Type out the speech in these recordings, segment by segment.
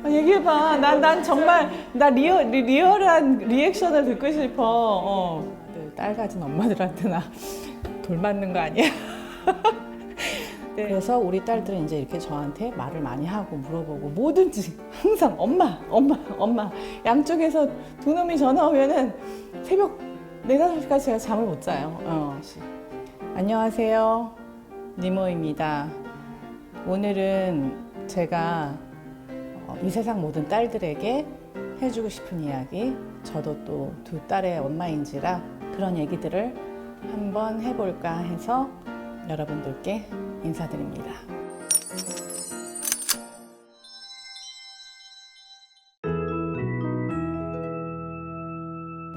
얘기해봐. 난 정말 나 리얼한 리액션을 듣고 싶어. 딸 가진 엄마들한테 나 돌 맞는 거 아니야? 네. 그래서 우리 딸들은 이제 이렇게 저한테 말을 많이 하고 물어보고 뭐든지 항상 엄마. 양쪽에서 두 놈이 전화 오면은 새벽 4, 5시까지 제가 잠을 못 자요. 안녕하세요. 니모입니다. 오늘은 제가 이 세상 모든 딸들에게 해주고 싶은 이야기, 저도 또 두 딸의 엄마인지라 그런 얘기들을 한번 해볼까 해서 여러분들께 인사드립니다.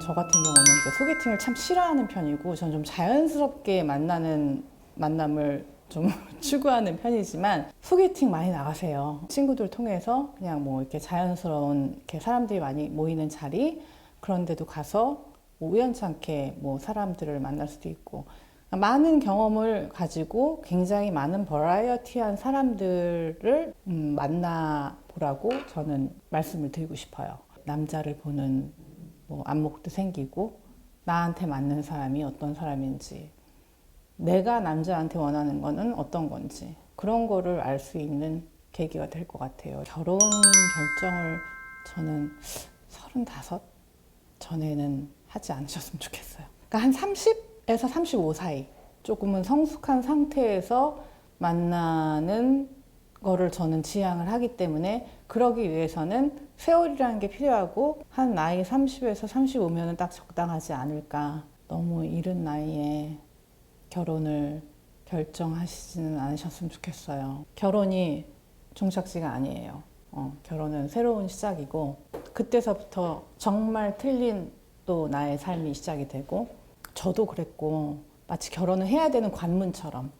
저 같은 경우는 이제 소개팅을 참 싫어하는 편이고, 저는 좀 자연스럽게 만남을 좀 추구하는 편이지만, 소개팅 많이 나가세요. 친구들 통해서 그냥 뭐 이렇게 자연스러운 이렇게 사람들이 많이 모이는 자리, 그런 데도 가서 우연찮게 뭐 사람들을 만날 수도 있고, 많은 경험을 가지고 굉장히 많은 버라이어티한 사람들을 만나보라고 저는 말씀을 드리고 싶어요. 남자를 보는 뭐 안목도 생기고, 나한테 맞는 사람이 어떤 사람인지, 내가 남자한테 원하는 거는 어떤 건지, 그런 거를 알 수 있는 계기가 될 것 같아요. 결혼 결정을 저는 35 전에는 하지 않으셨으면 좋겠어요. 그러니까 한 30에서 35 사이, 조금은 성숙한 상태에서 만나는 거를 저는 지향을 하기 때문에, 그러기 위해서는 세월이라는 게 필요하고, 한 나이 30에서 35면은 딱 적당하지 않을까. 너무 이른 나이에 결혼을 결정하시지는 않으셨으면 좋겠어요. 결혼이 종착지가 아니에요. 결혼은 새로운 시작이고, 그때서부터 정말 틀린 또 나의 삶이 시작이 되고, 저도 그랬고, 마치 결혼을 해야 되는 관문처럼,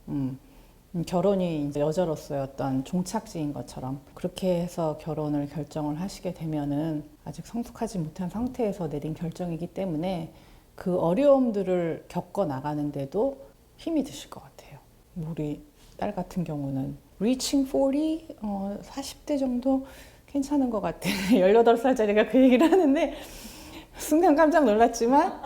결혼이 이제 여자로서의 어떤 종착지인 것처럼, 그렇게 해서 결혼을 결정을 하시게 되면은 아직 성숙하지 못한 상태에서 내린 결정이기 때문에 그 어려움들을 겪어 나가는데도 힘이 드실 것 같아요. 우리 딸 같은 경우는 reaching 40, 40대 정도 괜찮은 것 같아. 18살짜리가 그 얘기를 하는데 순간 깜짝 놀랐지만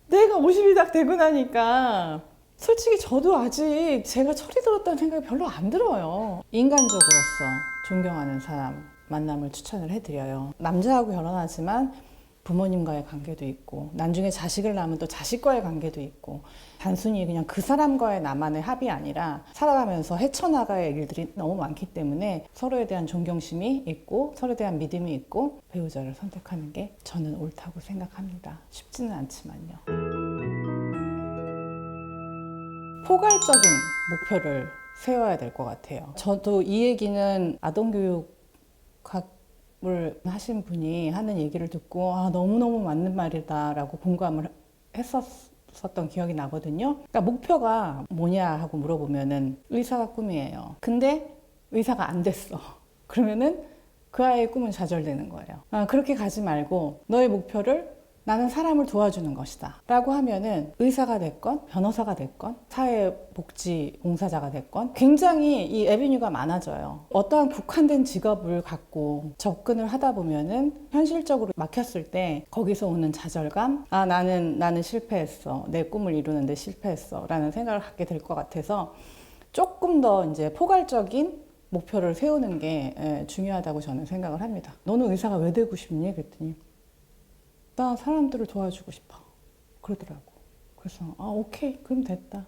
내가 50이 딱 되고 나니까 솔직히 저도 아직 제가 철이 들었다는 생각이 별로 안 들어요. 인간적으로서 존경하는 사람 만남을 추천을 해드려요. 남자하고 결혼하지만 부모님과의 관계도 있고, 나중에 자식을 낳으면 또 자식과의 관계도 있고, 단순히 그냥 그 사람과의 나만의 합이 아니라 살아가면서 헤쳐나가야 할 일들이 너무 많기 때문에 서로에 대한 존경심이 있고, 서로에 대한 믿음이 있고, 배우자를 선택하는 게 저는 옳다고 생각합니다. 쉽지는 않지만요. 포괄적인 목표를 세워야 될 것 같아요. 저도 이 얘기는 아동교육학을 하신 분이 하는 얘기를 듣고 너무너무 맞는 말이다라고 공감을 했었던 기억이 나거든요. 그러니까 목표가 뭐냐 하고 물어보면은 의사가 꿈이에요. 근데 의사가 안 됐어. 그러면은 그 아이의 꿈은 좌절되는 거예요. 그렇게 가지 말고 너의 목표를 나는 사람을 도와주는 것이다 라고 하면은 의사가 됐건 변호사가 됐건 사회복지봉사자가 됐건 굉장히 이 애비뉴가 많아져요. 어떠한 국한된 직업을 갖고 접근을 하다 보면은 현실적으로 막혔을 때 거기서 오는 좌절감, 나는 실패했어, 내 꿈을 이루는데 실패했어 라는 생각을 갖게 될 것 같아서 조금 더 이제 포괄적인 목표를 세우는 게 중요하다고 저는 생각을 합니다. 너는 의사가 왜 되고 싶니? 그랬더니 나 사람들을 도와주고 싶어 그러더라고. 그래서 오케이, 그럼 됐다.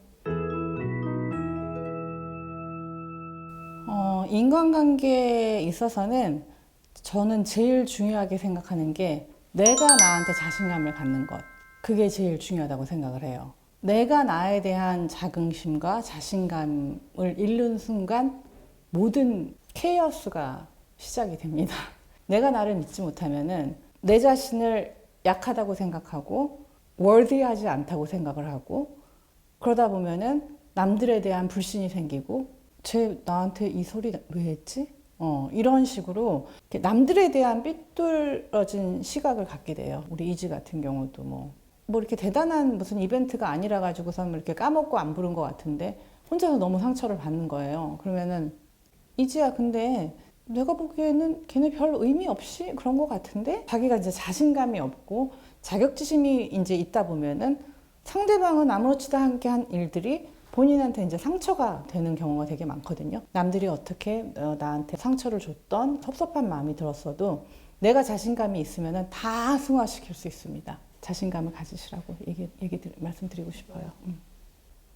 인간관계에 있어서는 저는 제일 중요하게 생각하는 게 내가 나한테 자신감을 갖는 것, 그게 제일 중요하다고 생각을 해요. 내가 나에 대한 자긍심과 자신감을 잃는 순간 모든 케이오스가 시작이 됩니다. 내가 나를 믿지 못하면은 내 자신을 약하다고 생각하고 worthy하지 않다고 생각을 하고, 그러다 보면은 남들에 대한 불신이 생기고, 쟤 나한테 이 소리 왜 했지? 이런 식으로 남들에 대한 삐뚤어진 시각을 갖게 돼요. 우리 이지 같은 경우도 뭐 이렇게 대단한 무슨 이벤트가 아니라 가지고서 이렇게 까먹고 안 부른 것 같은데 혼자서 너무 상처를 받는 거예요. 그러면은 이지야, 근데 내가 보기에는 걔네 별 의미 없이 그런 것 같은데? 자기가 이제 자신감이 없고 자격지심이 이제 있다 보면은 상대방은 아무렇지도 않게 한 일들이 본인한테 이제 상처가 되는 경우가 되게 많거든요. 남들이 어떻게 나한테 상처를 줬던 섭섭한 마음이 들었어도 내가 자신감이 있으면은 다 승화시킬 수 있습니다. 자신감을 가지시라고 말씀드리고 싶어요.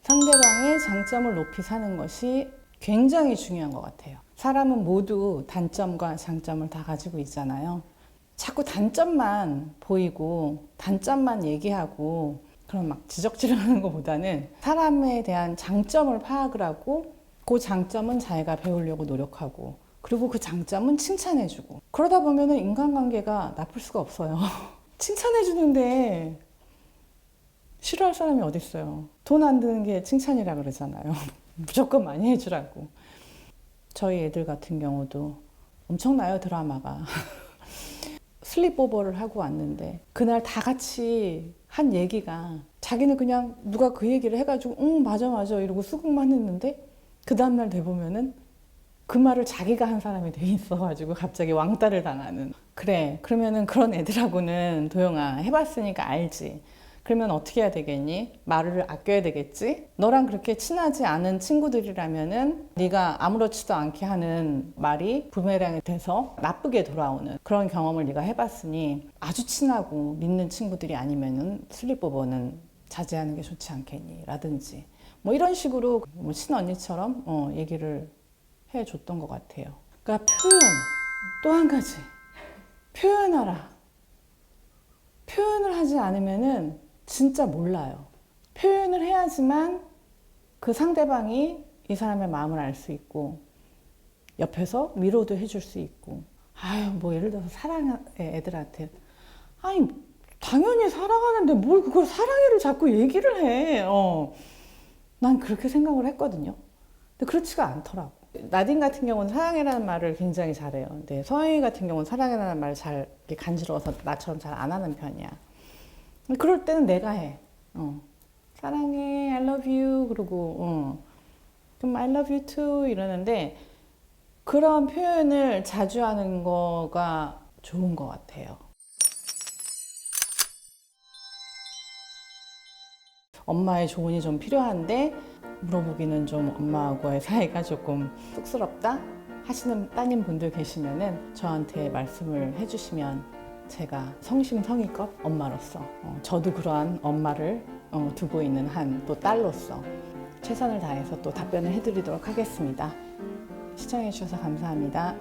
상대방의 장점을 높이 사는 것이 굉장히 중요한 것 같아요. 사람은 모두 단점과 장점을 다 가지고 있잖아요. 자꾸 단점만 보이고 단점만 얘기하고 그런 막 지적질하는 것보다는 사람에 대한 장점을 파악을 하고 그 장점은 자기가 배우려고 노력하고 그리고 그 장점은 칭찬해주고 그러다 보면은 인간관계가 나쁠 수가 없어요. 칭찬해주는데 싫어할 사람이 어디 있어요. 돈 안 드는 게 칭찬이라 그러잖아요. 무조건 많이 해주라고. 저희 애들 같은 경우도 엄청나요, 드라마가. 슬립오버를 하고 왔는데 그날 다 같이 한 얘기가 자기는 그냥 누가 그 얘기를 해가지고 응 맞아 맞아 이러고 수긍만 했는데 그 다음날 돼보면은 그 말을 자기가 한 사람이 돼 있어가지고 갑자기 왕따를 당하는. 그래, 그러면은 그런 애들하고는 도영아 해봤으니까 알지. 그러면 어떻게 해야 되겠니? 말을 아껴야 되겠지? 너랑 그렇게 친하지 않은 친구들이라면은 네가 아무렇지도 않게 하는 말이 부메랑이 돼서 나쁘게 돌아오는 그런 경험을 네가 해봤으니 아주 친하고 믿는 친구들이 아니면은 슬립오버는 자제하는 게 좋지 않겠니? 라든지 뭐 이런 식으로 뭐 친언니처럼 얘기를 해줬던 것 같아요. 그러니까 표현, 또 한 가지 표현하라. 표현을 하지 않으면은 진짜 몰라요. 표현을 해야지만 그 상대방이 이 사람의 마음을 알 수 있고 옆에서 위로도 해줄 수 있고 아유 뭐 예를 들어서 사랑해 애들한테 아니 당연히 사랑하는데 뭘 그걸 사랑해를 자꾸 얘기를 해. 난 그렇게 생각을 했거든요. 근데 그렇지가 않더라고. 나딘 같은 경우는 사랑해라는 말을 굉장히 잘해요. 근데 서영이 같은 경우는 사랑해라는 말을 잘 간지러워서 나처럼 잘 안 하는 편이야. 그럴 때는 내가 해. 사랑해, I love you. 그러고, 그럼 I love you too. 이러는데, 그런 표현을 자주 하는 거가 좋은 것 같아요. 엄마의 조언이 좀 필요한데, 물어보기는 좀 엄마하고의 사이가 조금 쑥스럽다 하시는 따님 분들 계시면은 저한테 말씀을 해주시면 제가 성심성의껏 엄마로서 저도 그러한 엄마를 두고 있는 한 또 딸로서 최선을 다해서 또 답변을 해드리도록 하겠습니다. 시청해주셔서 감사합니다.